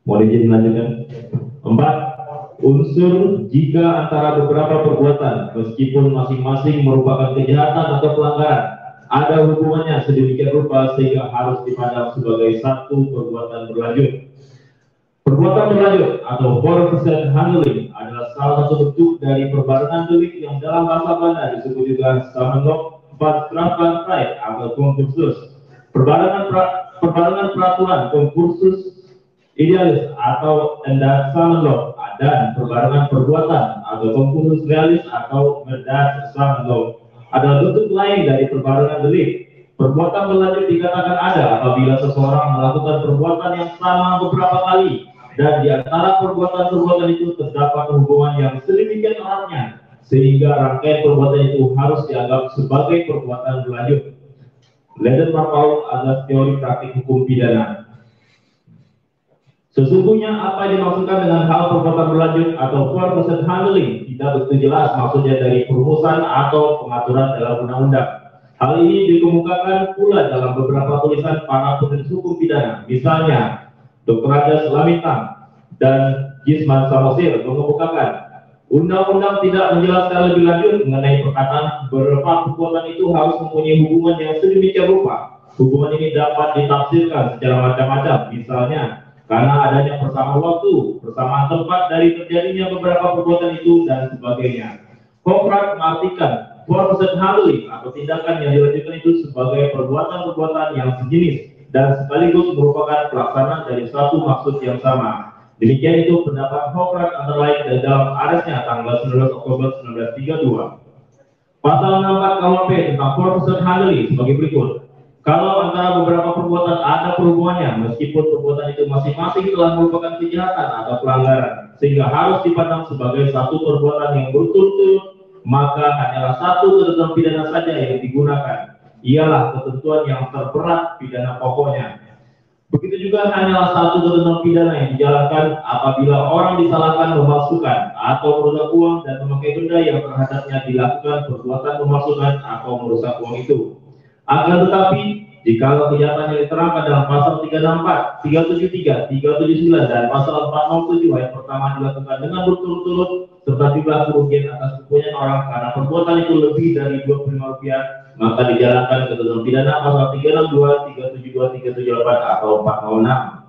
Mohon izin melanjutkan. 4. Unsur jika antara beberapa perbuatan, meskipun masing-masing merupakan kejahatan atau pelanggaran, ada hubungannya sedemikian rupa sehingga harus dipandang sebagai satu perbuatan berlanjut. Perbuatan berlanjut atau forced handling adalah salah satu bentuk dari perbarengan delik yang dalam bahasa Belanda disebut juga samenloop van strafbaarheid atau concursus. Perbarengan peraturan concursus idealis atau endat samenloop dan perbarengan perbuatan atau concursus realis atau endat samenloop adalah bentuk lain dari perbarengan delik. Perbuatan berlanjut dikatakan ada apabila seseorang melakukan perbuatan yang sama beberapa kali dan di antara perbuatan-perbuatan itu terdapat hubungan yang sedemikian eratnya sehingga rangkaian perbuatan itu harus dianggap sebagai perbuatan berlanjut. Leidenmark Paul atas teori praktik hukum pidana. Sesungguhnya apa yang dimaksudkan dengan hal perbuatan berlanjut atau forced handling tidak begitu jelas maksudnya dari perumusan atau pengaturan dalam undang-undang. Hal ini dikemukakan pula dalam beberapa tulisan para penulis hukum pidana. Misalnya, Dr. Rajas Lamintang dan Gisman Samosir mengemukakan undang-undang tidak menjelaskan lebih lanjut mengenai perkataan beberapa perbuatan itu harus mempunyai hubungan yang sedemikian rupa. Hubungan ini dapat ditafsirkan secara macam-macam, misalnya karena adanya persamaan waktu, persamaan tempat dari terjadinya beberapa perbuatan itu dan sebagainya. Koprat mengartikan forced handling atau tindakan yang dilanjutkan itu sebagai perbuatan-perbuatan yang sejenis dan sekaligus merupakan pelaksanaan dari satu maksud yang sama. Demikian itu pendapat Koprat antara lain dalam aresnya tanggal 19 Oktober 1932. Pasal 64 KUHP tentang forced handling sebagai berikut. Kalau antara beberapa perbuatan ada perhubungannya, meskipun perbuatan itu masing-masing telah merupakan kejahatan atau pelanggaran, sehingga harus dipandang sebagai satu perbuatan yang berturut-turut, maka hanyalah satu ketentuan pidana saja yang digunakan. Ialah ketentuan yang terberat pidana pokoknya. Begitu juga hanyalah satu ketentuan pidana yang dijalankan apabila orang disalahkan memalsukan atau merusak uang dan memakai benda yang terhadapnya dilakukan perbuatan memalsukan atau merusak uang itu. Akan tetapi, jika kejahatan yang diterangkan dalam pasal 364, 373, 379, dan pasal 407 ayat pertama dilakukan dengan berturut-turut, serta jumlah kerugian atas kepunyaan orang karena perbuatan itu lebih dari Rp25, maka dijalankan ketentuan pidana pasal 362, 372, 378, atau 406.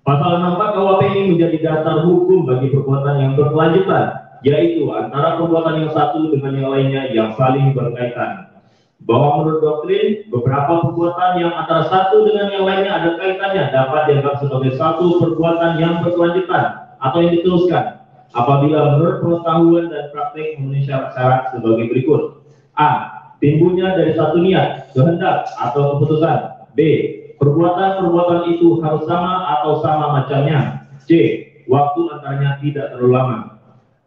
Pasal 64 KUHP ini menjadi dasar hukum bagi perbuatan yang berkelanjutan, yaitu antara perbuatan yang satu dengan yang lainnya yang saling berkaitan. Bahwa menurut doktrin, beberapa perbuatan yang antara satu dengan yang lainnya ada kaitannya dapat dianggap sebagai satu perbuatan yang berkelanjutan atau yang diteruskan apabila menurut pengetahuan dan praktek memenuhi syarat-syarat sebagai berikut. A. Timbulnya dari satu niat, kehendak, atau keputusan. B. Perbuatan-perbuatan itu harus sama atau sama macamnya. C. Waktu antaranya tidak terlalu lama.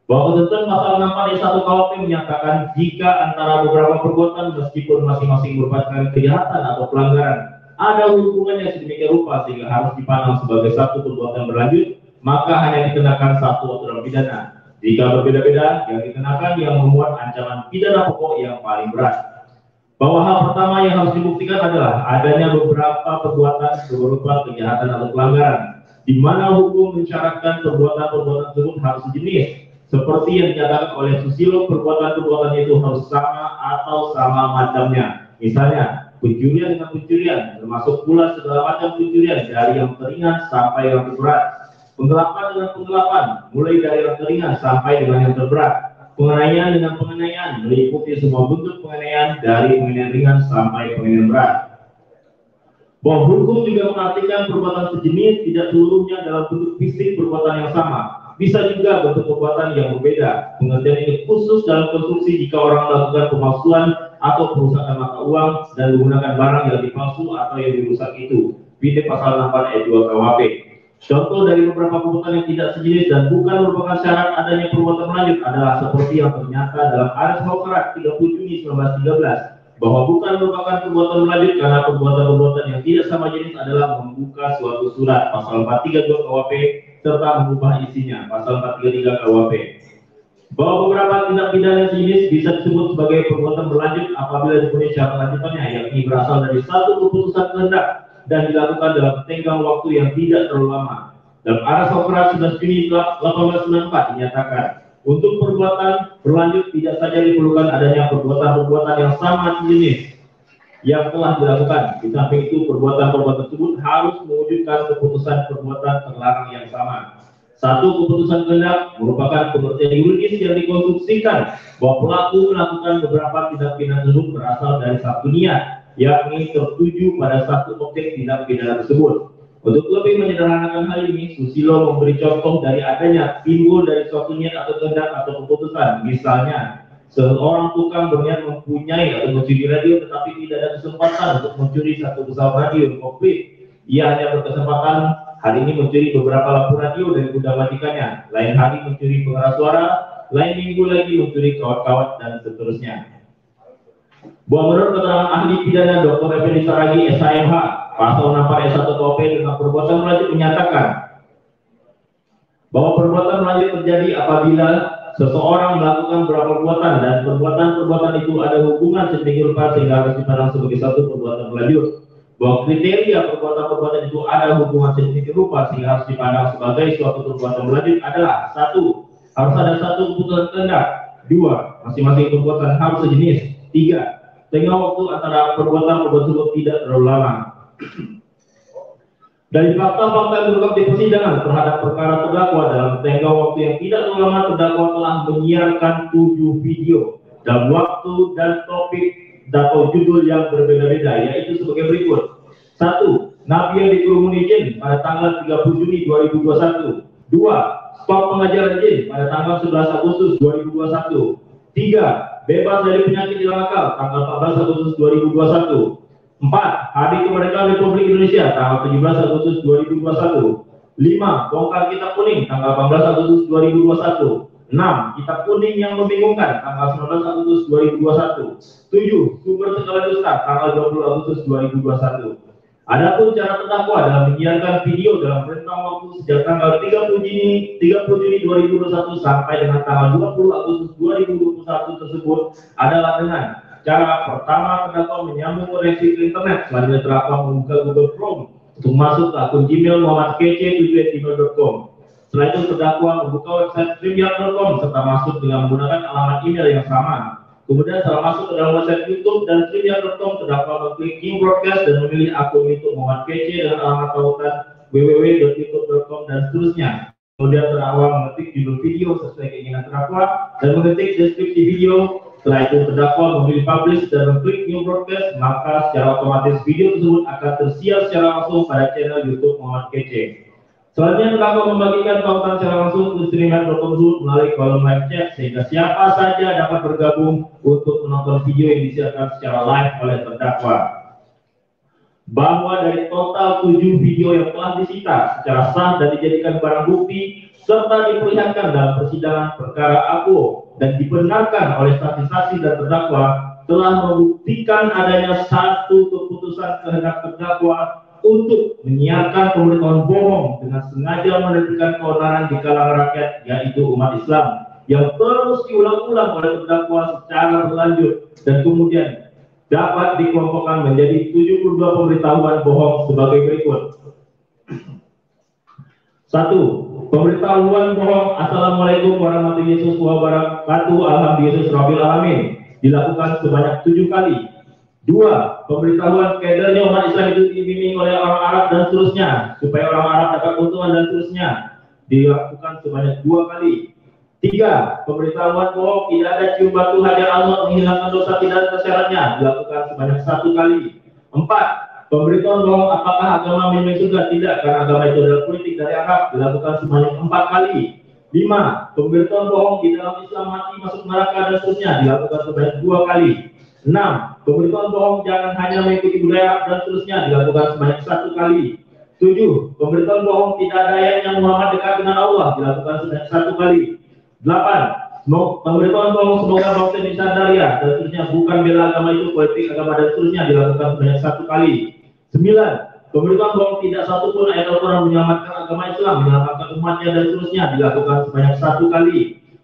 Bahwa ketentuan pasal 64 ayat 1 KUHP menyatakan jika antara beberapa perbuatan meskipun masing-masing merupakan kejahatan atau pelanggaran ada hubungannya sedemikian rupa sehingga harus dipandang sebagai satu perbuatan berlanjut, maka hanya dikenakan satu aturan pidana. Jika berbeda-beda, yang dikenakan yang memuat ancaman pidana pokok yang paling berat. Bahwa hal pertama yang harus dibuktikan adalah adanya beberapa perbuatan berupa kejahatan atau pelanggaran, di mana hukum mensyaratkan perbuatan-perbuatan tersebut harus sejenis. Seperti yang dinyatakan oleh Susilo, perbuatan-perbuatan itu harus sama atau sama macamnya. Misalnya, pencurian dengan pencurian, termasuk pula segala macam pencurian dari yang ringan sampai yang terberat. Penggelapan dengan penggelapan, mulai dari yang ringan sampai dengan yang terberat. Penganiayaan dengan penganiayaan, meliputi semua bentuk penganiayaan dari penganiayaan ringan sampai penganiayaan berat. Bahwa hukum juga mengartikan perbuatan sejenis tidak seluruhnya dalam bentuk fisik perbuatan yang sama. Bisa juga bentuk perbuatan yang berbeda. Pengertian ini khusus dalam konstruksi jika orang melakukan pemalsuan atau perusakan mata uang dan menggunakan barang yang dipalsu atau yang dirusak itu. PD pasal 64 ayat 2 KUHP. Contoh dari beberapa perbuatan yang tidak sejenis dan bukan merupakan syarat adanya perbuatan lanjut adalah seperti yang ternyata dalam Ares Haukerat 30 Juni 1913 bahwa bukan merupakan perbuatan lanjut karena perbuatan-perbuatan yang tidak sama jenis adalah membuka suatu surat pasal 432 KUHP serta mengubah isinya pasal 433 KUHP. Bahwa beberapa tindak pidana sejenis bisa disebut sebagai perbuatan berlanjut apabila dipenuhi syarat lanjutannya, yakni berasal dari satu keputusan kehendak dan dilakukan dalam tenggang waktu yang tidak terlalu lama. Dalam Aras Operat 11 Juni 1894 dinyatakan, untuk perbuatan berlanjut tidak saja diperlukan adanya perbuatan-perbuatan yang sama jenis yang telah dilakukan. Di samping itu, perbuatan-perbuatan tersebut harus mewujudkan keputusan perbuatan terlarang yang sama. Satu, keputusan kehendak merupakan pengertian yuridis yang dikonstruksikan bahwa pelaku melakukan beberapa tindak pidana tersebut berasal dari satu niat, yakni tertuju pada satu objek tindak pidana tersebut. Untuk lebih menyederhanakan hal ini, Susilo memberi contoh dari adanya timbul dari suatu niat atau kehendak atau keputusan. Misalnya, seorang tukang berniat mempunyai atau mencuri radio tetapi tidak ada kesempatan untuk mencuri satu pesawat radio komplit. Ia hanya berkesempatan hari ini mencuri beberapa lampu radio dari gudang majikannya, lain hari mencuri pengeras suara, lain minggu lagi mencuri kawat-kawat, dan seterusnya. Bahwa menurut keterangan ahli pidana Dr. Effendi Saragi, SHMH, pasal 64 S1 KUP tentang perbuatan berlanjut menyatakan bahwa perbuatan berlanjut terjadi apabila seseorang melakukan beberapa perbuatan dan perbuatan-perbuatan itu ada hubungan sedemikian rupa sehingga harus dipandang sebagai satu perbuatan berlanjut. Bahwa kriteria perbuatan-perbuatan itu ada hubungan sedemikian rupa sehingga harus dipandang sebagai suatu perbuatan berlanjut adalah: satu, harus ada satu keputusan kehendak; dua, masing-masing perbuatan harus sejenis; tiga, tengah waktu antara perbuatan-perbuatan tersebut tidak terlalu lama. Dari fakta-fakta yang terungkap di persidangan terhadap perkara terdakwa, dalam tengah waktu yang tidak terlalu lama, terdakwa telah menyiarkan 7 video dalam waktu dan topik atau judul yang berbeda-beda, yaitu sebagai berikut. 1. Nabi yang dikerumuni jin pada tanggal 30 Juni 2021. 2. Stop pengajaran jin pada tanggal 11 Agustus 2021. 3. Bebas dari penyakit hilang akal tanggal 14 Agustus 2021. 4. Hari Kemerdekaan Republik Indonesia tanggal 17 Agustus 2021. 5. Bongkar Kitab Kuning tanggal 18 Agustus 2021. 6. Kitab Kuning yang membingungkan tanggal 19 Agustus 2021. 7. Sumber segala dusta tanggal 20 Agustus 2021. Adapun cara terdakwa dalam menyiarkan video dalam rentang waktu sejak tanggal 30 Juni 2021 sampai dengan tanggal 20 Agustus 2021 tersebut adalah dengan cara pertama, terdakwa menyambung koneksi ke internet. Selanjutnya terdakwa membuka Google Chrome untuk masuk ke akun Gmail muhammadkc@gmail.com. Setelah itu terdakwa membuka website streamyard.com serta masuk dengan menggunakan alamat email yang sama. Kemudian setelah masuk ke dalam website YouTube dan streamyard.com, terdakwa mengklik King Broadcast dan memilih akun YouTube Muhammad Kc dengan alamat tautan www.youtube.com dan seterusnya. Kemudian terdakwa mengetik judul video sesuai keinginan terdakwa dan mengetik deskripsi video. Setelah itu terdakwa memilih publish dan mengklik New Broadcast, maka secara otomatis video tersebut akan tersiar secara langsung pada channel YouTube Muhammad Kc. Selanjutnya terdakwa membagikan tautan secara langsung ke streamyard.com melalui kolom live chat sehingga siapa saja dapat bergabung untuk menonton video yang disiarkan secara live oleh terdakwa. Bahwa dari total 7 video yang telah disita secara sah dan dijadikan barang bukti serta diperlihatkan dalam persidangan perkara AKO dan dibenarkan oleh saksi-saksi dan terdakwa, telah membuktikan adanya satu keputusan kehendak terdakwa untuk menyiarkan pemberitahuan bohong dengan sengaja menerbitkan keonaran di kalangan rakyat, yaitu umat Islam, yang terus diulang-ulang oleh terdakwa secara berlanjut dan kemudian dapat dikelompokkan menjadi 72 pemberitahuan bohong sebagai berikut. 1. Pemberitahuan bohong Assalamualaikum warahmatullahi wabarakatuh, Alhamdulillah Rabbil Alamin, dilakukan sebanyak 7 kali. 2. Pemberitahuan kadernya umat Islam itu dibimbing oleh orang Arab dan seterusnya, supaya orang Arab dapat keuntungan dan seterusnya, dilakukan sebanyak 2 kali. 3. Pemberitahuan bohong tidak ada cium batu hadiah Allah menghilangkan dosa tidak ada syaratnya, dilakukan sebanyak 1 kali. 4. Pemberitahuan bohong apakah agama menjamin surga tidak, karena agama itu adalah politik dari Arab, dilakukan sebanyak 4 kali. 5. Pemberitahuan bohong di dalam Islam mati masuk neraka dan seterusnya, dilakukan sebanyak 2 kali. 6. Pemberitahuan bohong jangan hanya mengikuti budaya Arab dan seterusnya, dilakukan sebanyak 1 kali. 7. Pemberitahuan bohong tidak ada ayatnya Muhammad dekat dengan Allah, dilakukan sebanyak 1 kali. 8. Pemberitahuan bohong semoga bangsa Indonesia Daria dan seterusnya, bukan bela agama itu politik agama dan seterusnya, dilakukan sebanyak 1 kali. 9. Pemberitahuan bohong tidak satu pun ayat Al-Quran menyelamatkan agama Islam, menyelamatkan umatnya dan seterusnya, dilakukan sebanyak 1 kali.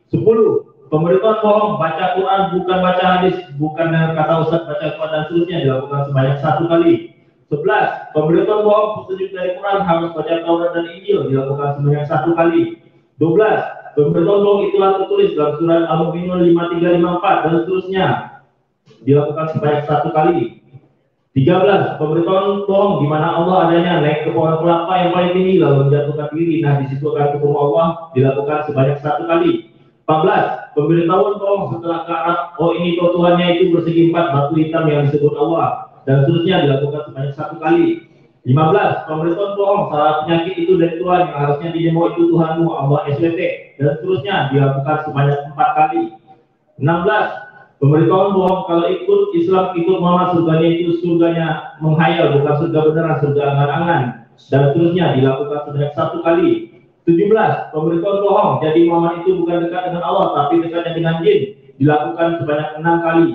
10. Pemberitahuan bohong baca Quran bukan baca hadis, bukan dengan kata ustaz baca Quran dan seterusnya, dilakukan sebanyak 1 kali. 11. Pemberitahuan bohong petunjuk dari Quran harus baca Taurat dan Injil dilakukan sebanyak 1 kali. 12. Pemberitahuan bohong itulah tertulis dalam surat Al-Mu'minun 5354 dan seterusnya dilakukan sebanyak 1 kali. 13. Pemberitahuan bohong di mana Allah adanya naik ke pohon kelapa yang paling tinggi lalu menjatuhkan diri. Nah, di situ akan ketemu Allah dilakukan sebanyak 1 kali. 14. Pemberitahuan bohong setelah ke arah ini kau Tuhannya itu bersegi 4 batu hitam yang disebut Allah dan seterusnya dilakukan sebanyak 1 kali. 15. Pemberitahuan bohong salah penyakit itu dari Tuhan yang harusnya dijemo itu Tuhanmu Allah SWT dan seterusnya dilakukan sebanyak 4 kali. 16. Pemberitahuan bohong kalau ikut Islam ikut Muhammad surganya itu surganya menghayal bukan surga beneran surga angan-angan dan seterusnya dilakukan sebanyak 1 kali. 17. Pemberitahuan bohong jadi Muhammad itu bukan dekat dengan Allah tapi dekatnya dengan jin dilakukan sebanyak 6 kali.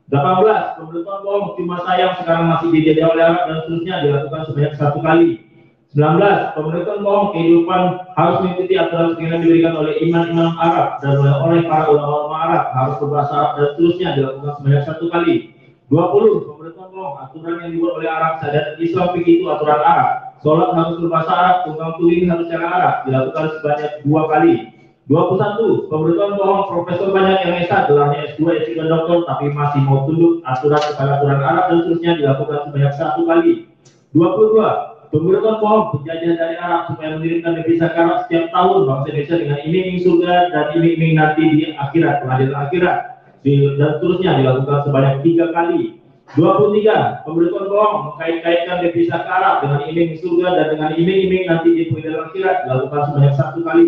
18. Pemberitahuan bohong cuma sayang sekarang masih dijajah oleh Arab dan seterusnya dilakukan sebanyak 1 kali. 19. Pemberitahuan bohong kehidupan harus mengikuti aturan yang diberikan oleh imam-imam Arab dan oleh para ulama Arab harus berbahasa Arab dan seterusnya dilakukan sebanyak 1 kali. 20. Pemberitahuan bohong aturan yang dibuat oleh Arab syariat Islam begitu aturan Arab. Sholat harus berbahasa Arab, tunggang tuling harus cara Arab dilakukan sebanyak 2 kali. 21. Pemberitahuan bohong profesor banyak yang S1 gelarnya S2, S3, doktor tapi masih mau tunduk aturan kepada aturan Arab dan seterusnya dilakukan sebanyak 1 kali. 22. Pemberitahuan bohong penjajah dari Arab supaya mengirimkan devisa ke Arab setiap tahun bangsa Indonesia dengan iming-iming surga dan iming-iming nanti di akhirat, pengadilan akhirat dan seterusnya dilakukan sebanyak 3 kali. 23. Pemberitahuan bohong mengkait-kaitkan devisa ke Arab dengan iming surga dan dengan iming-iming nanti di pengadilan akhirat dilakukan sebanyak 1 kali.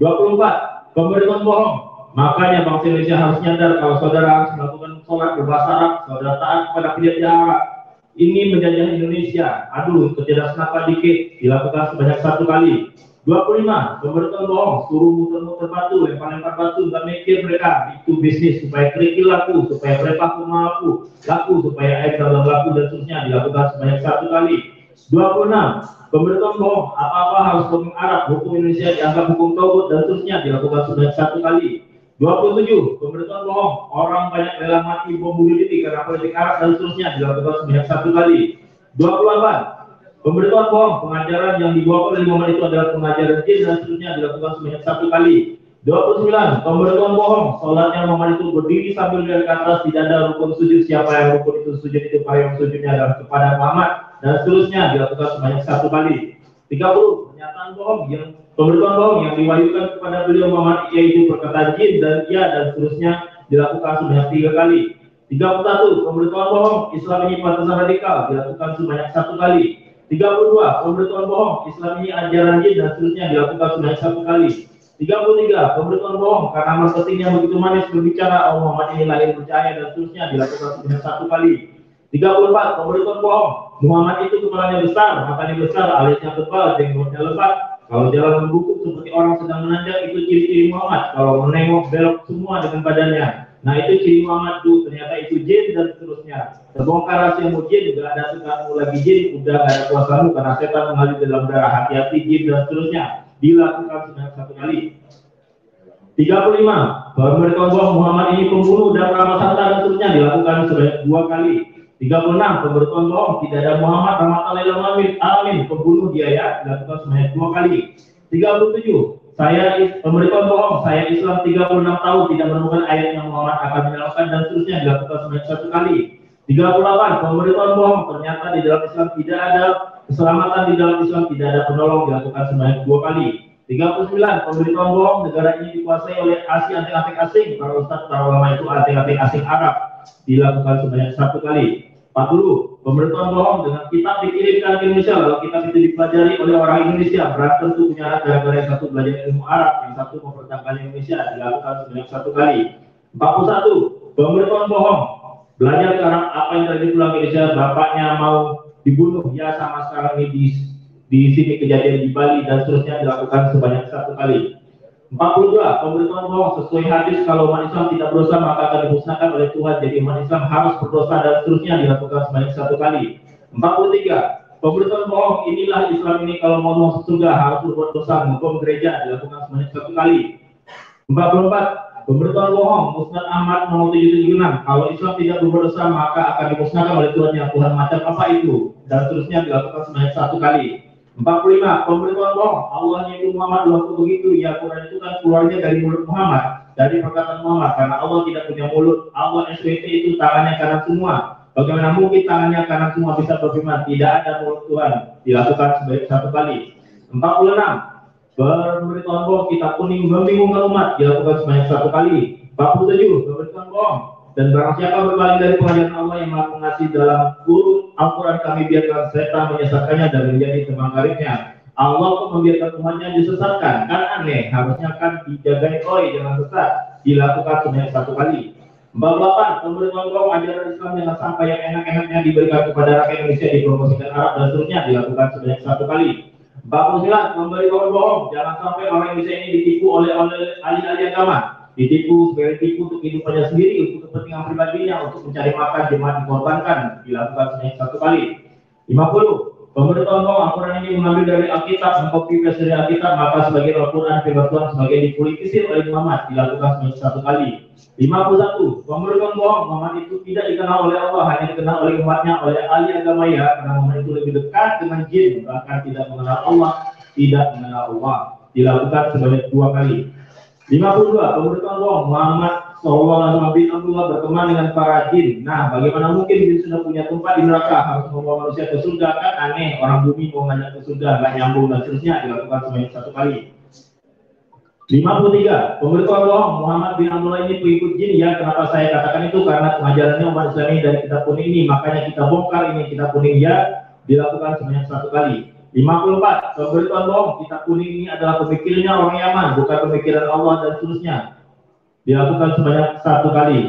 24. Pemberitahuan bohong makanya bangsa Indonesia harus nyadar kalau saudara harus melakukan sholat berbahasa Arab, saudara taat kepada penjajah Arab ini menjajah Indonesia. Aduh, ketidaksenapan dikit dilakukan sebanyak 1 kali. 25. Pemberitahuan bohong suruh muter-muter batu, lempar-lempar batu, nggak mikir mereka itu bisnis supaya kerikil laku, supaya berepah laku, supaya air dalam laku dan seterusnya dilakukan sebanyak 1 kali. 26. Pemberitahuan bohong apa-apa harus hukum Arab, hukum Indonesia dianggap hukum tauhid dan seterusnya dilakukan sebanyak 1 kali. 27. Pemberitahuan bohong orang banyak rela mati bom bunuh diri karena politik Arab dan seterusnya dilakukan sebanyak 1 kali. 28. Pemberitahuan bohong pengajaran yang dibawa oleh Muhammad itu adalah pengajaran jin dan seterusnya dilakukan sebanyak 1 kali. 29. Pemberitahuan bohong sholatnya Muhammad itu berdiri sambil dari atas tidak ada rukun sujud, siapa yang rukun itu sujud itu payung sujudnya adalah kepada Muhammad dan seterusnya dilakukan sebanyak 1 kali. 30. Pernyataan bohong yang pemberitahuan bohong yang diwahyukan kepada beliau Muhammad yaitu perkataan jin dan ia dan seterusnya dilakukan sebanyak 3 kali. 31. Pemberitahuan bohong Islam ini pantasan radikal dilakukan sebanyak 1 kali. 32. Pemberitahuan bohong Islam ini ajaran jin dan seterusnya dilakukan sebanyak 1 kali. 33. Pemberitahuan bohong karena marketingnya begitu manis berbicara Muhammad ini lahir percaya dan seterusnya dilakukan sebanyak 1 kali. 34. Pemberitahuan bohong Muhammad itu kepalanya besar, matanya besar, alisnya tebal, jenggotnya lebat. Kalau jalan membungkuk seperti orang sedang menanjak itu ciri-ciri Muhammad. Kalau menengok belok semua dengan badannya. Nah itu ciri Muhammad tuh, ternyata itu jin dan seterusnya. Terbongkar rahasia jin, udah ada sekarang lagi jin, udah gak ada kuasamu karena setan mengalir dalam darah, hati-hati jin dan seterusnya. Dilakukan sebanyak 1 kali. 35. Pemberitahuan bohong Muhammad ini pembunuh dan ramal harta dan seterusnya dilakukan sebanyak 2 kali. 36. Pemberitahuan bohong tidak ada Muhammad rahmatan lil alamin pembunuh dia ya dilakukan sebanyak 2 kali. 37. Pemberitahuan bohong saya Islam 36 tahun tidak menemukan ayat yang Muhammad akan menyelamatkan dan seterusnya dilakukan sebanyak 1 kali. 38. Pemberitahuan bohong ternyata di dalam Islam tidak ada keselamatan, di dalam Islam tidak ada penolong dilakukan sebanyak 2 kali. 39. Pemberitahuan bohong negara ini dikuasai oleh anting-anting asing, para ustadz, para ulama itu anting-anting asing Arab dilakukan sebanyak 1 kali. 40. Pemberitahuan bohong dengan kitab dikirimkan ke Indonesia lalu kitab itu dipelajari oleh orang Indonesia berantem tuh punya anak gara-gara yang satu belajar ilmu Arab yang satu mempertahankan Indonesia dilakukan sebanyak 1 kali. 41. Pemberitahuan bohong belajar ke Arab apa yang terjadi pulang ke Indonesia bapaknya mau dibunuh ya sama sekarang ini di sini kejadian di Bali dan seterusnya dilakukan sebanyak 1 kali. 42. Pemberitahuan bohong sesuai hadis kalau umat Islam tidak berdosa maka akan dimusnahkan oleh Tuhan jadi umat Islam harus berdosa dan seterusnya dilakukan sebanyak 1 kali. 43. Pemberitahuan bohong inilah Islam ini kalau mau masuk surga harus berbuat dosa menghukum gereja dilakukan sebanyak 1 kali. 44. Pemberitahuan bohong, Musnad Ahmad nomor 776. Kalau Islam tidak berbuat dosa, maka akan dimusnahkan oleh Tuhannya. Tuhan macam apa itu? Dan seterusnya dilakukan sebanyak 1 kali. 45. Pemberitahuan bohong, Allah menyebut Muhammad waktu begitu. Ya, Quran itu kan keluarnya dari mulut Muhammad, dari perkataan Muhammad, karena Allah tidak punya mulut. Allah SWT itu tangannya kanan semua. Bagaimana mungkin tangannya kanan semua bisa berfirman? Tidak ada mulut Tuhan. Dilakukan sebanyak 1 kali. 46. Pemberitahuan bohong, kitab kuning membingungkan umat, dilakukan sebanyak 1 kali. 47. Pemberitahuan bohong, dan barang siapa berpaling dari pengajaran Allah yang Maha Pengasih dalam kurung Al-Quran, kami biarkan setan menyesatkannya dan menjadi teman karibnya. Allah pun membiarkan umatnya disesatkan. Kan aneh, harusnya kan dijagai jangan sesat. Dilakukan sebanyak 1 kali. 48. Pemberitahuan bohong, ajaran Islam jangan sampai yang enak-enaknya diberikan kepada rakyat Indonesia, dipromosikan Arab dan seterusnya, dilakukan sebanyak 1 kali. 49. Pemberitahuan bohong, jangan sampai orang Indonesia ini ditipu oleh ahli-ahli agama, ditipu sebagai tipu untuk kehidupannya sendiri, untuk kepentingan pribadinya, untuk mencari makan, jemaat dikorbankan, dilakukan sebanyak 1 kali. 50. Pemberitahuan bohong, Al-Quran ini mengambil dari Alkitab, mengkopi dari Alkitab, maka sebagai Al-Quran firman Tuhan sebagai dipolitisir oleh Muhammad, dilakukan sebanyak 1 kali. 51. Pemberitahuan bohong, Muhammad itu tidak dikenal oleh Allah, hanya dikenal oleh umatnya, oleh ahli agama ya, karena Muhammad itu lebih dekat dengan jin, bahkan tidak mengenal Allah, dilakukan sebanyak 2 kali. 52. Pemberitahuan bohong, Muhammad SAW bin Abdullah berteman dengan para jin. Nah, bagaimana mungkin jin sudah punya tempat di neraka, harus membawa manusia ke surga? Kan aneh, orang bumi mau ngajak ke surga, nggak nyambung dan seterusnya, dilakukan sebanyak 1 kali. 53. Pemberitahuan bohong, Muhammad bin Abdullah ini pengikut jin ya. Kenapa saya katakan itu? Karena pengajarannya umat Islam ini dari kitab kuning ini, makanya kita bongkar ini kitab kuning ya. Dilakukan sebanyak 1 kali. 54. Pemberitahuan bohong, kitab kuning ini adalah pemikirannya orang Yaman, bukan pemikiran Allah dan seterusnya. Dilakukan sebanyak 1 kali.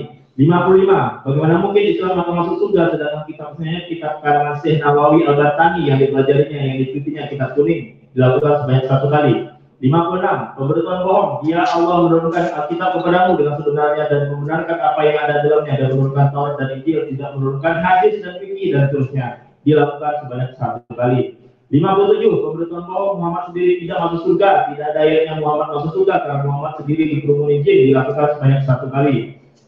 55. Bagaimana mungkin Islam akan masuk surga sedangkan kitabnya kitab karangan Syekh Nawawi Al-Battani yang dipelajarinya, yang diikutinya kitab kuning, dilakukan sebanyak 1 kali. 56. Pemberitahuan bohong, dia Allah menurunkan Alkitab kepadamu dengan sebenarnya dan membenarkan apa yang ada dalamnya, dan menurunkan Taurat dan Injil, tidak menurunkan hadis dan fikih dan seterusnya, dilakukan sebanyak 1 kali. 57. Pemberitahuan bohong, Muhammad sendiri tidak masuk surga, tidak ada ayatnya Muhammad masuk surga karena Muhammad sendiri dikerumuni jin, dilakukan sebanyak 1 kali.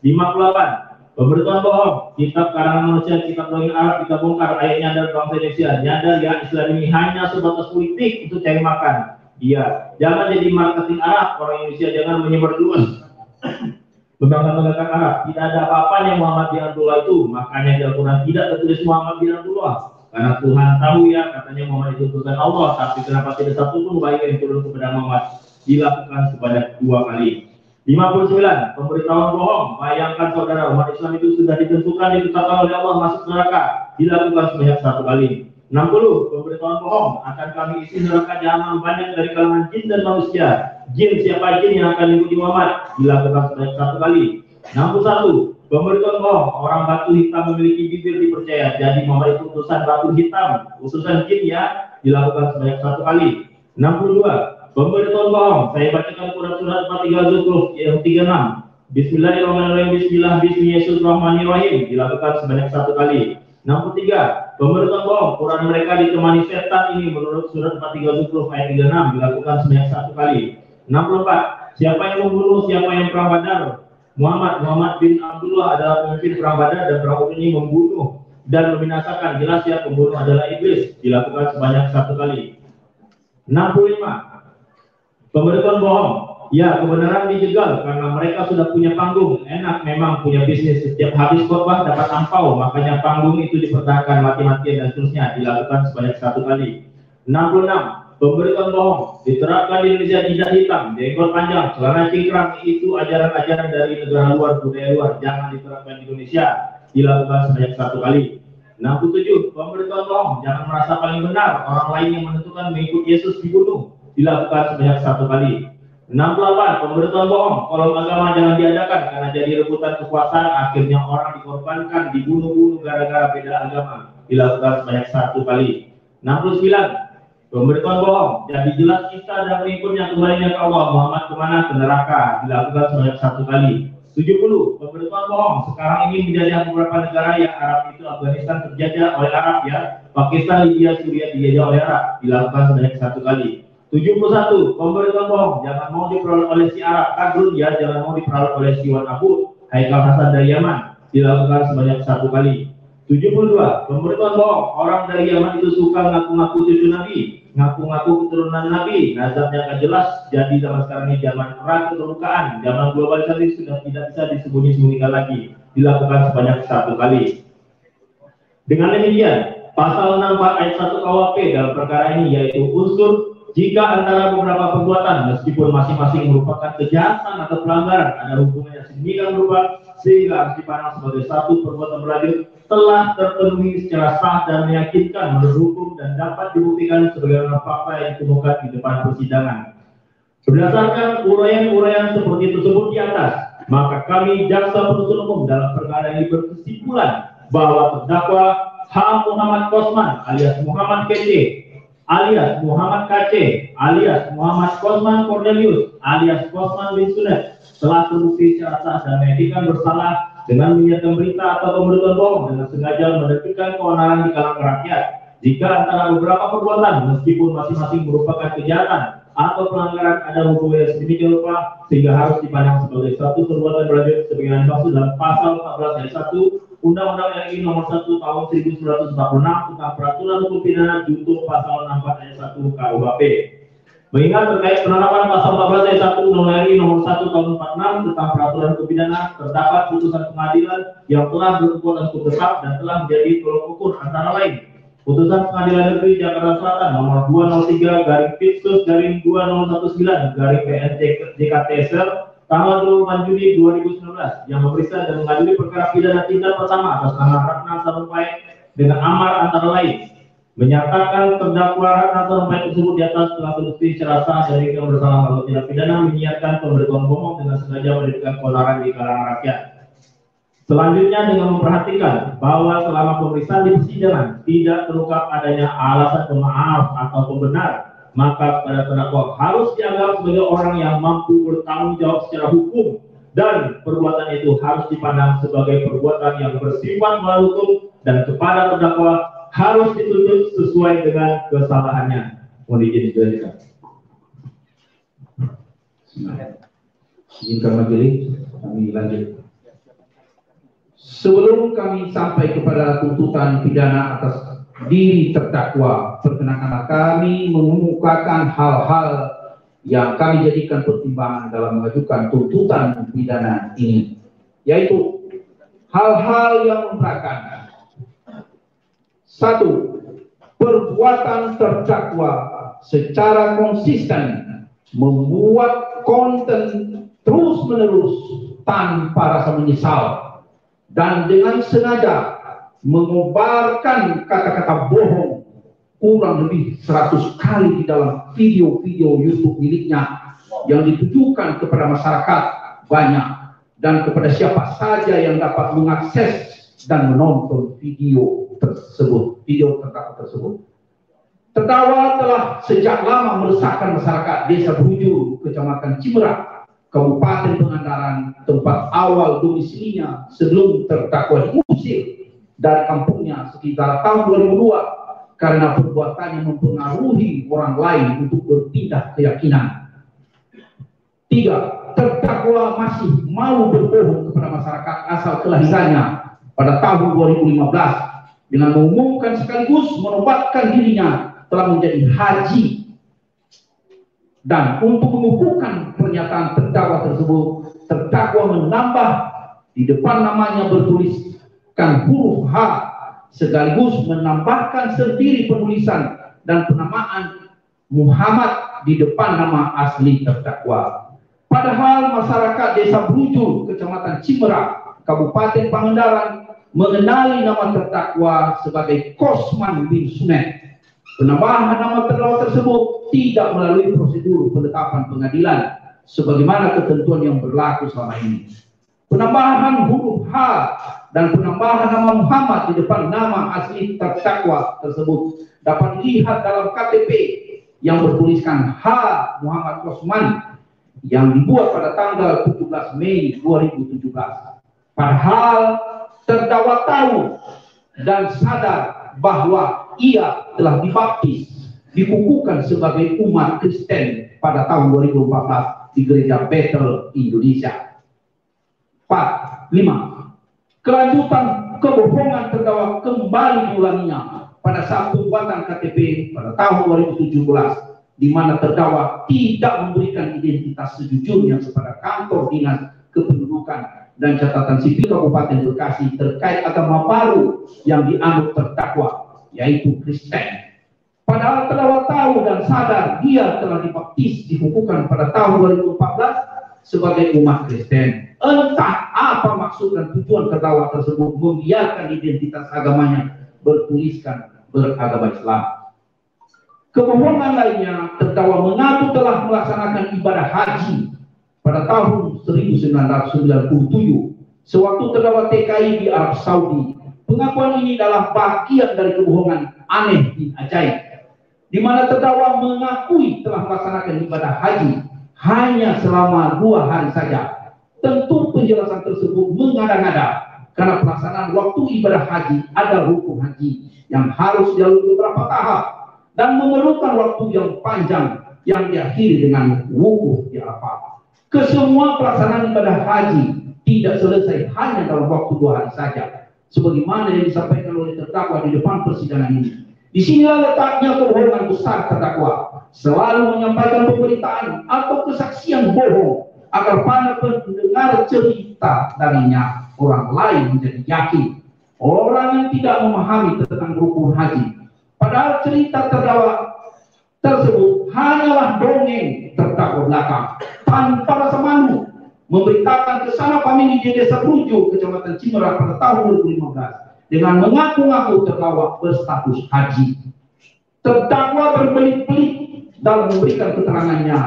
58. Pemberitahuan bohong, kitab karangan manusia, kitab dongeng Arab kita bongkar, ayatnya dari bangsa Indonesia, nyadar ya Islam ini hanya sebatas politik untuk cari makan. Iya, jangan jadi marketing Arab, orang Indonesia jangan menyebar luas membanggakan Arab. Tidak ada apa-apanya Muhammad bin Abdullah itu, makanya di Al-Quran tidak tertulis Muhammad bin Abdullah, karena Tuhan tahu ya, katanya Muhammad itu utusan Allah, tapi kenapa tidak satu pun wahyu yang turun kepada Muhammad, dilakukan sebanyak 2 kali. 59. Pemberitahuan bohong, bayangkan saudara, umat Islam itu sudah ditentukan, ditetapkan oleh Allah masuk neraka, dilakukan sebanyak 1 kali. 60. Pemberitahuan bohong, akan kami isi neraka jahanam banyak dari kalangan jin dan manusia. Jin, siapa jin yang akan mengikuti Muhammad, dilakukan sebanyak 1 kali. 61. Pemberitahuan bohong, orang batu hitam memiliki bibir dipercaya, jadi Muhammad itu utusan batu hitam, utusan jin ya, dilakukan sebanyak 1 kali. 62. Pemberitahuan bohong, saya bacakan Quran surat 43 Zukhruf yang 36. Bismillahirrahmanirrahim, Bismillahirrahmanirrahim, dilakukan sebanyak 1 kali. 63. Pemberitahuan bohong, Quran mereka ditemani setan ini menurut surat 43 Zukhruf ayat 36, dilakukan sebanyak 1 kali. 64. Siapa yang membunuh, siapa yang perang Badar? Muhammad bin Abdullah adalah pemimpin perang Badar, dan perang ini membunuh dan membinasakan. Jelas ya, pembunuh adalah iblis, dilakukan sebanyak 1 kali. 65. Pemberitahuan bohong, ya kebenaran dijegal karena mereka sudah punya panggung, enak memang punya bisnis, setiap habis khotbah dapat ampau, makanya panggung itu dipertahankan mati-matian dan seterusnya, dilakukan sebanyak 1 kali. 66. Pemberitahuan bohong, diterapkan di Indonesia tidak hitam, jenggot panjang, celana cingkrang, itu ajaran-ajaran dari negara luar, budaya luar, jangan diterapkan di Indonesia, dilakukan sebanyak 1 kali. 67. Pemberitahuan bohong, jangan merasa paling benar, orang lain yang menentukan mengikut Yesus dibunuh, dilakukan sebanyak 1 kali. 68. Pemberitahuan bohong, kolom agama jangan diadakan karena jadi rebutan kekuasaan, akhirnya orang dikorbankan, dibunuh-bunuh gara-gara beda agama, dilakukan sebanyak 1 kali. 69. Pemberitahuan bohong, jadi jelas kita dan pengikutnya kembalinya ke Allah, Muhammad kemana? Ke neraka, dilakukan sebanyak 1 kali. 70. Pemberitahuan bohong, sekarang ini menjajah beberapa negara yang Arab itu, Afghanistan terjajah oleh Arab ya, Pakistan, Libya, Suriah dijajah oleh Arab, dilakukan sebanyak 1 kali. 71. Pemberitahuan bohong. Jangan mau diperoleh oleh si Arab Kadrun, ya, jangan mau diperoleh oleh si Wan Abu Haikal Hasan dari Yaman. Dilakukan sebanyak 1 kali. 72. Pemberitahuan bohong. Orang dari Yaman itu suka ngaku-ngaku cucu Nabi, ngaku-ngaku keturunan Nabi. Nazarnya akan jelas. Jadi zaman sekarang ini zaman perang keterbukaan, zaman globalisasi sudah tidak bisa disembunyi-sembunyikan lagi. Dilakukan sebanyak 1 kali. Dengan demikian, pasal 64 ayat 1 KUHP dalam perkara ini yaitu unsur jika antara beberapa perbuatan meskipun masing-masing merupakan kejahatan atau pelanggaran ada hubungannya sedemikian rupa sehingga harus dipandang sebagai satu perbuatan berlanjut telah terpenuhi secara sah dan meyakinkan menurut hukum dan dapat dibuktikan sebagaimana fakta yang ditemukan di depan persidangan. Berdasarkan uraian-uraian seperti tersebut di atas, maka kami jaksa penuntut umum dalam perkara ini berkesimpulan bahwa terdakwa H. Muhammad Kosman alias Muhammad Kece alias Muhammad KC alias Muhammad Kosman Cornelius alias Kosman bin Sunet telah terbukti secara sah dan meyakinkan bersalah dengan menyiarkan berita atau pemberitahuan bohong dengan sengaja menerbitkan keonaran di kalangan rakyat. Jika antara beberapa perbuatan meskipun masing-masing merupakan kejahatan atau pelanggaran ada hubungannya sedemikian rupa sehingga harus dipandang sebagai satu perbuatan berlanjut sebagaimana dimaksud dalam pasal 14 ayat 1 Undang-Undang RI Nomor 1 Tahun 1946 tentang Peraturan Hukum Pidana junto pasal 64 ayat 1 KUHP. Mengingat terkait penerapan pasal 14 ayat 1 Undang-Undang RI Nomor 1 Tahun 46 tentang Peraturan Hukum Pidana terdapat putusan pengadilan yang telah berkekuatan hukum tetap dan telah menjadi tolok ukur antara lain Putusan Pengadilan Negeri Jakarta Selatan Nomor 203/2019/PN/JKTSR tanggal 24 Juni 2019 yang memeriksa dan mengadili perkara pidana tindak pertama atas nama Ratna Sarumpait dengan amar antara lain menyatakan terdakwa Ratna Sarumpait tersebut di atas telah terbukti secara sah dari yang bersalah melakukan tindak pidana menyiarkan pemberitahuan bohong dengan sengaja menerbitkan keonaran di kalangan rakyat. Selanjutnya dengan memperhatikan bahwa selama pemeriksaan di persidangan tidak terungkap adanya alasan pemaaf atau pembenar, maka pada terdakwa harus dianggap sebagai orang yang mampu bertanggung jawab secara hukum dan perbuatan itu harus dipandang sebagai perbuatan yang bersifat melawan hukum dan kepada terdakwa harus dituntut sesuai dengan kesalahannya. Mohon izin dijelaskan. Izinkan majelis kami lanjut. Sebelum kami sampai kepada tuntutan pidana atas diri terdakwa, perkenankanlah kami mengemukakan hal-hal yang kami jadikan pertimbangan dalam mengajukan tuntutan pidana ini, yaitu hal-hal yang memberatkan. 1. Perbuatan terdakwa secara konsisten membuat konten terus-menerus tanpa rasa menyesal dan dengan sengaja mengobarkan kata-kata bohong kurang lebih 100 kali di dalam video-video YouTube miliknya yang ditujukan kepada masyarakat banyak dan kepada siapa saja yang dapat mengakses dan menonton video tersebut, video terdakwa tersebut. Terdakwa telah sejak lama meresahkan masyarakat Desa Berujul, Kecamatan Cimerak, Kabupaten Pangandaran, tempat awal domisilinya sebelum terdakwa diusir dari kampungnya sekitar tahun 2002 karena perbuatannya mempengaruhi orang lain untuk berpindah keyakinan. 3. Terdakwa masih mau berbohong kepada masyarakat asal kelahirannya pada tahun 2015 dengan mengumumkan sekaligus menobatkan dirinya telah menjadi haji. Dan untuk mengukuhkan pernyataan terdakwa tersebut, terdakwa menambah di depan namanya bertuliskan huruf H sekaligus menambahkan sendiri penulisan dan penamaan Muhammad di depan nama asli terdakwa. Padahal masyarakat Desa Berujul, Kecamatan Cimerak, Kabupaten Pangandaran mengenali nama terdakwa sebagai Kosman bin Sunet. Penambahan nama terdakwa tersebut tidak melalui prosedur penetapan pengadilan sebagaimana ketentuan yang berlaku selama ini. Penambahan huruf H dan penambahan nama Muhammad di depan nama asli terdakwa tersebut dapat dilihat dalam KTP yang bertuliskan H. Muhammad Kosman yang dibuat pada tanggal 17 Mei 2017. Padahal terdakwa tahu dan sadar bahwa ia telah dibaptis dikukuhkan sebagai umat Kristen pada tahun 2014 di Gereja Bethel Indonesia. 4. 5. Kelanjutan kebohongan terdakwa kembali diulanginya pada saat pembuatan KTP pada tahun 2017, di mana terdakwa tidak memberikan identitas sejujurnya kepada kantor dinas kependudukan dan catatan sipil Kabupaten Bekasi terkait agama baru yang dianut terdakwa, yaitu Kristen. Padahal terdakwa tahu dan sadar dia telah dibaptis dikukuhkan pada tahun 2014 sebagai umat Kristen. Entah apa maksud dan tujuan terdakwa tersebut membiarkan identitas agamanya bertuliskan beragama Islam. Kebohongan lainnya, terdakwa mengaku telah melaksanakan ibadah haji pada tahun 1997 sewaktu terdakwa TKI di Arab Saudi. Pengakuan ini adalah bagian dari kebohongan aneh bin ajaib, di mana terdakwa mengakui telah melaksanakan ibadah haji hanya selama 2 hari saja. Tentu penjelasan tersebut mengada-ngada karena pelaksanaan waktu ibadah haji ada rukun haji yang harus dilalui beberapa tahap dan memerlukan waktu yang panjang yang diakhiri dengan wukuf di Arafah. Kesemua pelaksanaan ibadah haji tidak selesai hanya dalam waktu 2 hari saja, sebagaimana yang disampaikan oleh terdakwa di depan persidangan ini. Disinilah letaknya kebohongan besar terdakwa, selalu menyampaikan pemberitaan atau kesaksian bohong agar para pendengar cerita darinya orang lain menjadi yakin orang yang tidak memahami tentang rukun haji. Padahal cerita terdakwa tersebut hanyalah dongeng terdakwa belakang tanpa rasa malu memberitakan kesana famili di Desa Brujo, Kecamatan Cimerah pada tahun 2015 dengan mengaku-ngaku terdakwa berstatus haji. Terdakwa berbelit-belit dalam memberikan keterangannya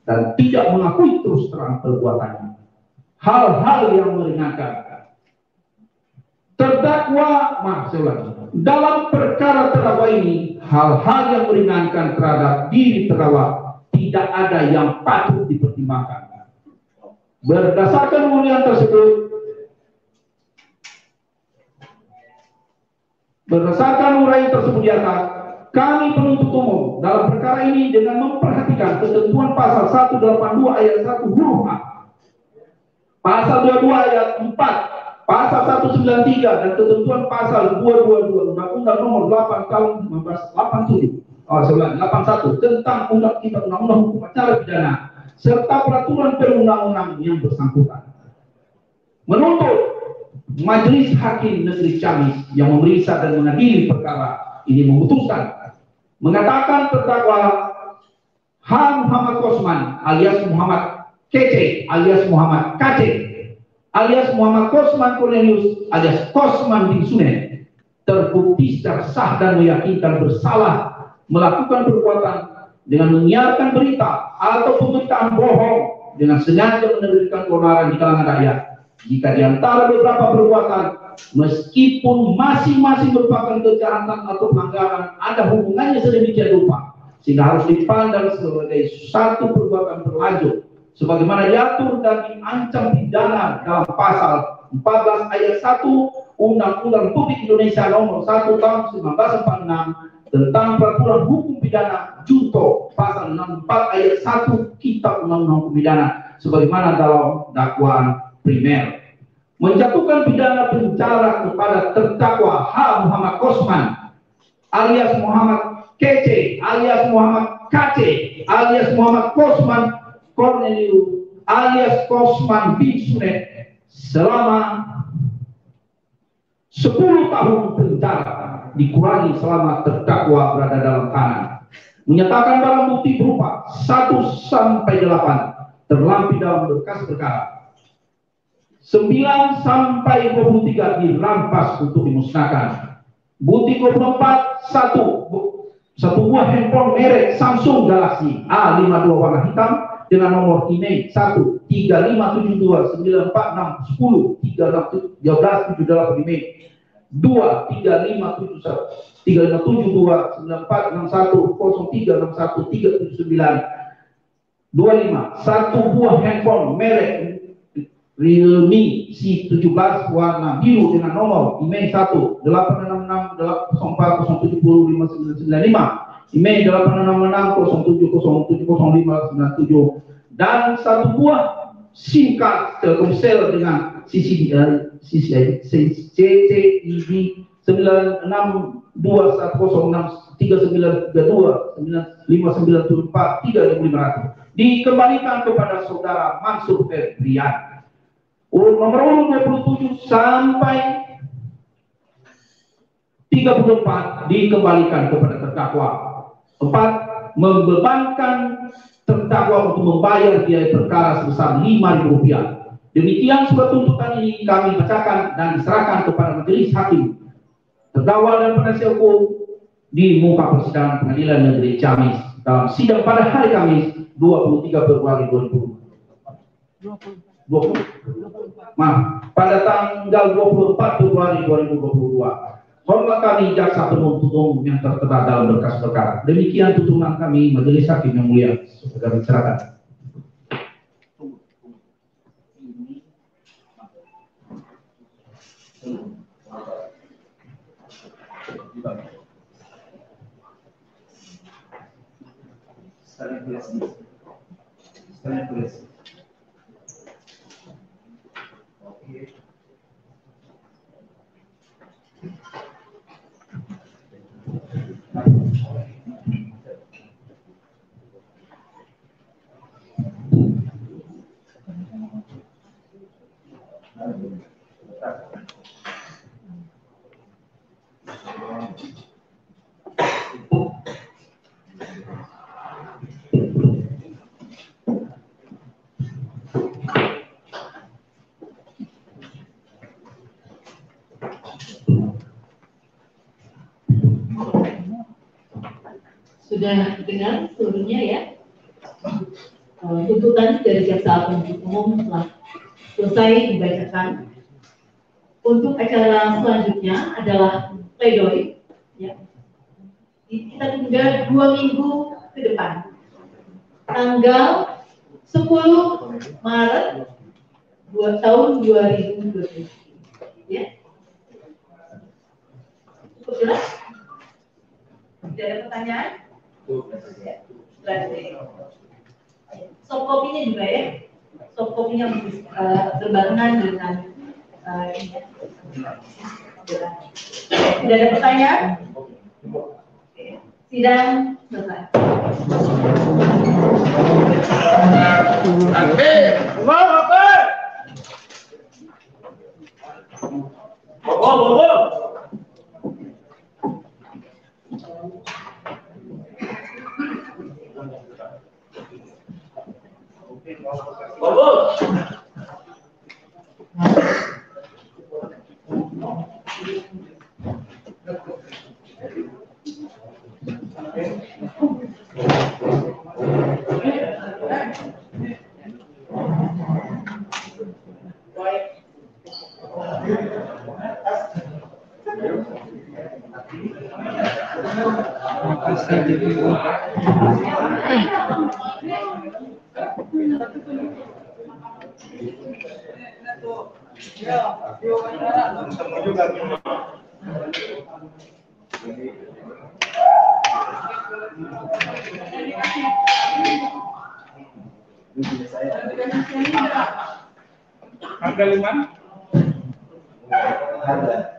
dan tidak mengakui terus terang perbuatannya. Hal-hal yang meringankan. Terdakwa, dalam perkara terdakwa ini, hal-hal yang meringankan terhadap diri terdakwa tidak ada yang patut dipertimbangkan. Berdasarkan uraian tersebut di atas, kami penuntut umum dalam perkara ini dengan memperhatikan ketentuan pasal 182 ayat 1 huruf A, pasal 22 ayat 4, pasal 193 dan ketentuan pasal 222 Undang-Undang Nomor 8 tahun 1981 tentang Undang-Undang Hukum Acara Pidana serta peraturan perundang-undang yang bersangkutan. Menuntut Majelis Hakim Negeri Ciamis yang memeriksa dan mengadili perkara ini memutuskan mengatakan terdakwa H. Muhammad Kosman alias Muhammad Kece alias Muhammad Kace alias Muhammad Kosman Cornelius alias Kosman bin Sunen terbukti secara sah dan meyakinkan bersalah melakukan perbuatan dengan menyiarkan berita atau pemberitaan bohong dengan sengaja menerbitkan keonaran di kalangan rakyat. Jika di antara beberapa perbuatan meskipun masing-masing merupakan kejahatan atau pelanggaran ada hubungannya sedemikian rupa sehingga harus dipandang sebagai satu perbuatan berlanjut sebagaimana diatur dan diancam pidana dalam pasal 14 ayat 1 Undang-Undang Republik Indonesia Nomor 1 Tahun 1946 tentang peraturan hukum pidana junto pasal 64 ayat 1 Kitab Undang-Undang Hukum Pidana sebagaimana dalam dakwaan primer. Menjatuhkan pidana penjara kepada terdakwa H. Muhammad Kosman alias Muhammad Kece alias Muhammad Kace alias Muhammad Kosman Cornelius alias Kosman bin Sunet selama 10 tahun penjara dikurangi selama terdakwa berada dalam tahanan. Menyatakan barang bukti berupa 1 sampai 8 terlampir dalam berkas perkara. 9 sampai 23 dirampas untuk dimusnahkan. Bukti 24 satu buah handphone merek Samsung Galaxy A52 warna hitam dengan nomor IMEI 1 3572 946 10 1378 IMEI 2 3572 9461 0361 379 25 satu buah handphone merek Realme C17 warna biru dengan nomor IMEI 1 866 04 070 5995 IMEI 86607070597 dan 1 buah SIM card Telkomsel dengan CCID 962106393295943500 dikembalikan kepada saudara Mansur Febrian. Nomor urut 27 sampai 34 dikembalikan kepada terdakwa. 4. Membebankan terdakwa untuk membayar biaya perkara sebesar Rp5.000. Demikian surat tuntutan ini kami bacakan dan diserahkan kepada majelis hakim, terdakwa dan penasihat hukum di muka persidangan Pengadilan Negeri Ciamis dalam sidang pada hari Kamis 23 Februari 2020. Pada tanggal 24 Februari 2022. Hormat kami jaksa penuntut umum yang tertera dalam berkas perkara. Demikian tuntutan kami majelis hakim yang mulia. Segera diserahkan. Sudah dengar seluruhnya ya. Tuntutan dari jaksa penuntut umum telah selesai dibacakan. Untuk acara selanjutnya adalah pledoi. Ya. Kita tunda 2 minggu ke depan. Tanggal 10 Maret tahun 2020. Ya. Cukup jelas? Tidak ada pertanyaan? Soft copy-nya juga ya. Soft copy-nya berbarengan dengan tidak ada pertanyaan? Sidang selesai. Harga 5? Harga.